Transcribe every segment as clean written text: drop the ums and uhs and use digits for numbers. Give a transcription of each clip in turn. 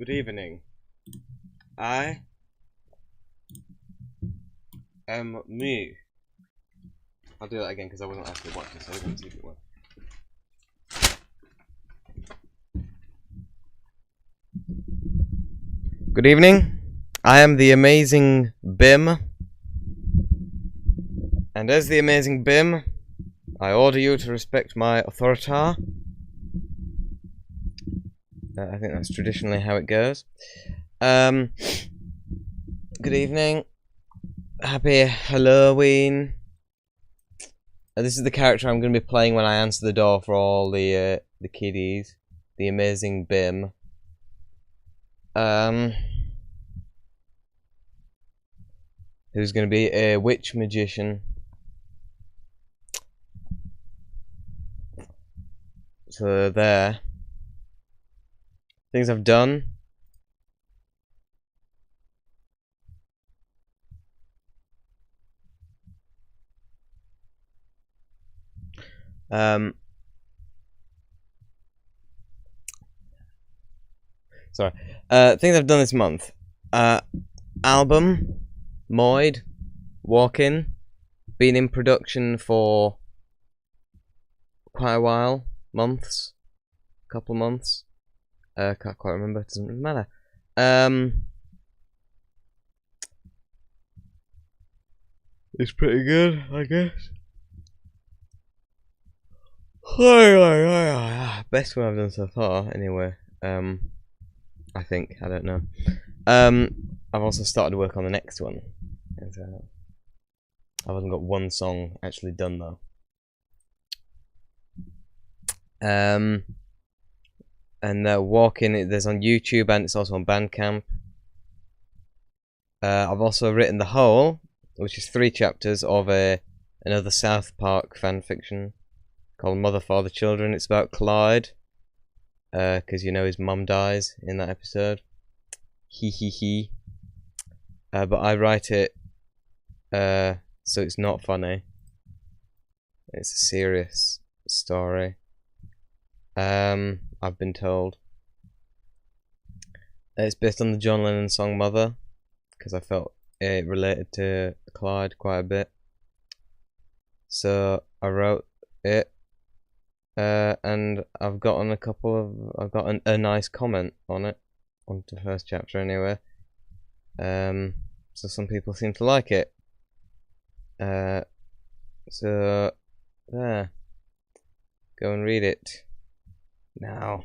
Good evening. I am me. I'll do that again because I wasn't actually watching, so I didn't see if it worked. Good evening. I am the Amazing Bim. And as the Amazing Bim, I order you to respect my authority. I think that's traditionally how it goes. Good evening. Happy Halloween. This is the character I'm going to be playing when I answer the door for all the kiddies. The Amazing Bim. Who's going to be a witch magician. So there. Things I've done. Sorry. Things I've done this month. Album, Moid, Walk-In, been in production for quite a while, couple months. Can't quite remember. It doesn't really matter. It's pretty good, I guess. Best one I've done so far, anyway. I think. I don't know. I've also started to work on the next one. And, I haven't got one song actually done though. And Walk-In, there's on YouTube and it's also on Bandcamp. I've also written The Whole, which is 3 chapters of another South Park fanfiction called Mother, Father, Children. It's about Clyde, because you know his mum dies in that episode. He. But I write it so it's not funny. It's a serious story. I've been told. It's based on the John Lennon song Mother, because I felt it related to Clyde quite a bit. So I wrote it, and I've gotten a nice comment on it, on the first chapter anyway. So some people seem to like it. So there, go and read it now.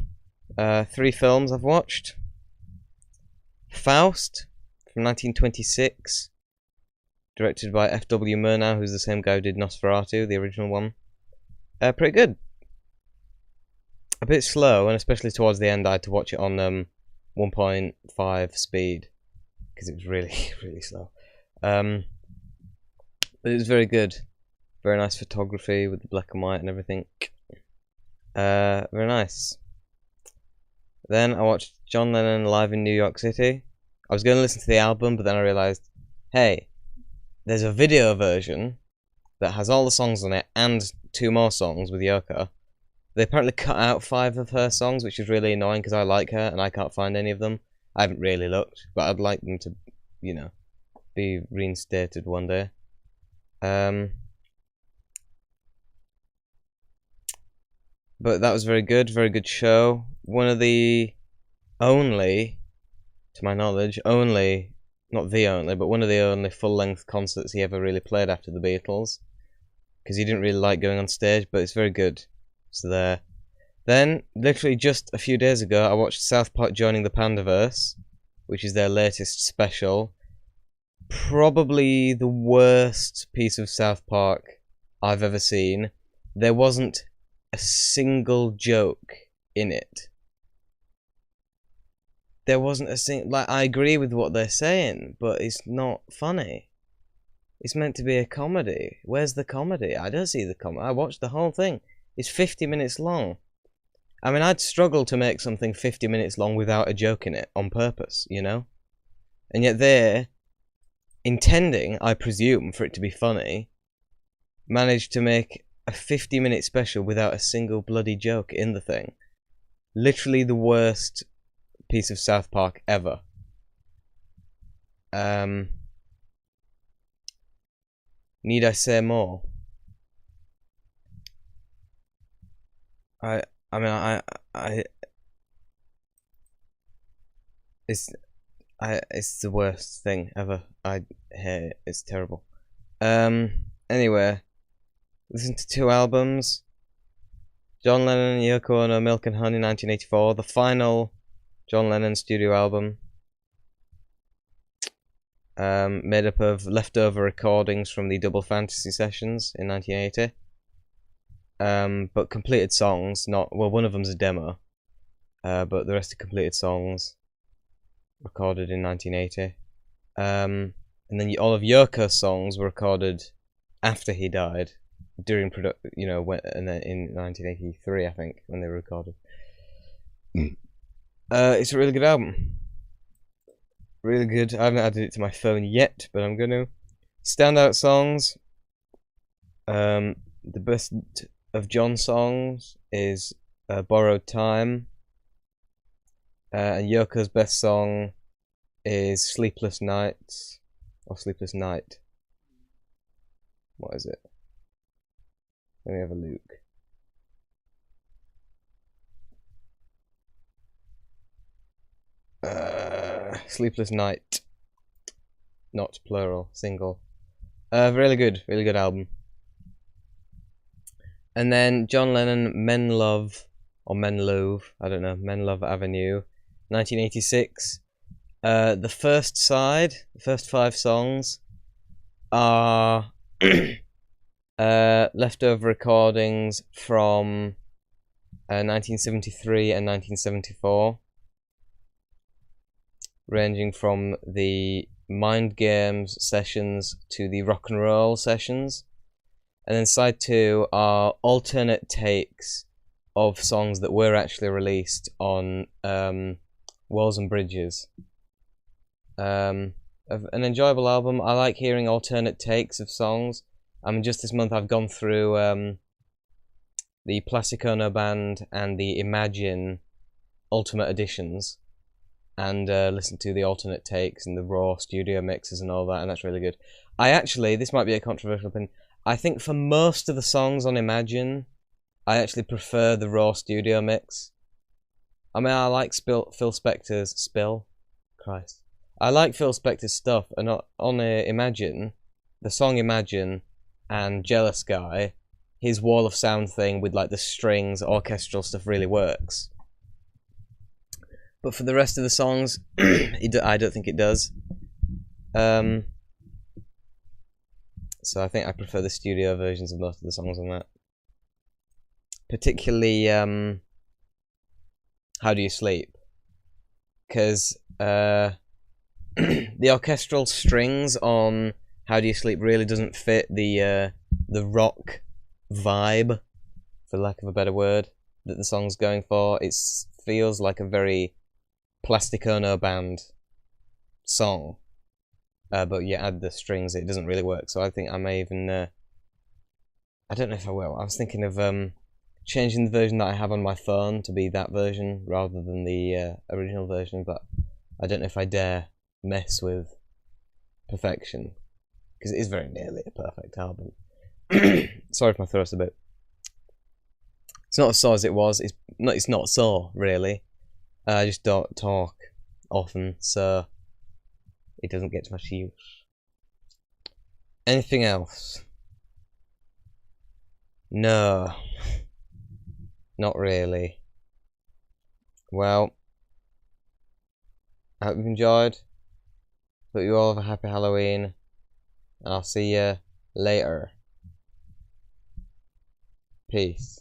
3 films I've watched. Faust from 1926, directed by F.W. Murnau, who's the same guy who did Nosferatu, the original one. Pretty good. A bit slow, and especially towards the end I had to watch it on 1.5 speed, because it was really, really slow. But it was very good. Very nice photography with the black and white and everything. Very nice. Then I watched John Lennon live in New York City. I was going to listen to the album, but then I realised, hey, there's a video version that has all the songs on it and 2 more songs with Yoko. They apparently cut out 5 of her songs, which is really annoying because I like her and I can't find any of them. I haven't really looked, but I'd like them to, you know, be reinstated one day. But that was very good show. One of the only, to my knowledge, not the only, but one of the only full-length concerts he ever really played after the Beatles. Because he didn't really like going on stage, but it's very good. So there. Then, literally just a few days ago, I watched South Park Joining the Pandaverse, which is their latest special. Probably the worst piece of South Park I've ever seen. There wasn't a single joke in it. There wasn't a single... Like, I agree with what they're saying, but it's not funny. It's meant to be a comedy. Where's the comedy? I don't see the comedy. I watched the whole thing. It's 50 minutes long. I mean, I'd struggle to make something 50 minutes long without a joke in it, on purpose, you know? And yet they're intending, I presume, for it to be funny, managed to make a 50-minute special without a single bloody joke in the thing. Literally the worst piece of South Park ever. Need I say more? It's the worst thing ever. I hate it. It's terrible. Anyway, listen to 2 albums. John Lennon and Yoko Ono, Milk and Honey, 1984. The final John Lennon studio album. Made up of leftover recordings from the Double Fantasy sessions in 1980. But completed songs, well, one of them's a demo. But the rest are completed songs recorded in 1980. And then all of Yoko's songs were recorded after he died, during in 1983, I think, when they were recorded. It's a really good album. Really good. I haven't added it to my phone yet, but I'm gonna. Standout songs. The best of John songs is Borrowed Time. And Yoko's best song is Sleepless Nights. Or Sleepless Night. What is it? Let me have a look. Sleepless Night. Not plural, single. Really good album. And then John Lennon, Men Love, or Men Love, I don't know, Men Love Avenue, 1986. The first side, the first 5 songs, are leftover recordings from 1973 and 1974. Ranging from the Mind Games sessions to the Rock and Roll sessions. And then side 2 are alternate takes of songs that were actually released on Walls and Bridges. An enjoyable album. I like hearing alternate takes of songs. I mean, just this month I've gone through the Plastic Ono Band and the Imagine Ultimate Editions, and listen to the alternate takes and the raw studio mixes and all that, and that's really good. This might be a controversial opinion, I think for most of the songs on Imagine, I actually prefer the raw studio mix. I mean, I like Phil Spector's I like Phil Spector's stuff, and on Imagine, the song Imagine and Jealous Guy, his wall of sound thing with like the strings, orchestral stuff really works. But for the rest of the songs, I don't think it does. So I think I prefer the studio versions of most of the songs on that. Particularly, How Do You Sleep? Because the orchestral strings on How Do You Sleep really doesn't fit the rock vibe, for lack of a better word, that the song's going for. It feels like a very Plastic Ono Band song, but yeah, add the strings, it doesn't really work. So I think I may even I don't know if I will. I was thinking of changing the version that I have on my phone to be that version rather than the original version, but I don't know if I dare mess with perfection, because it is very nearly a perfect album. Sorry if my throat's a bit. It's not as sore as it was. It's not sore really. I just don't talk often, so it doesn't get much use. Anything else? No. Not really. Well, I hope you've enjoyed. Hope you all have a happy Halloween. And I'll see you later. Peace.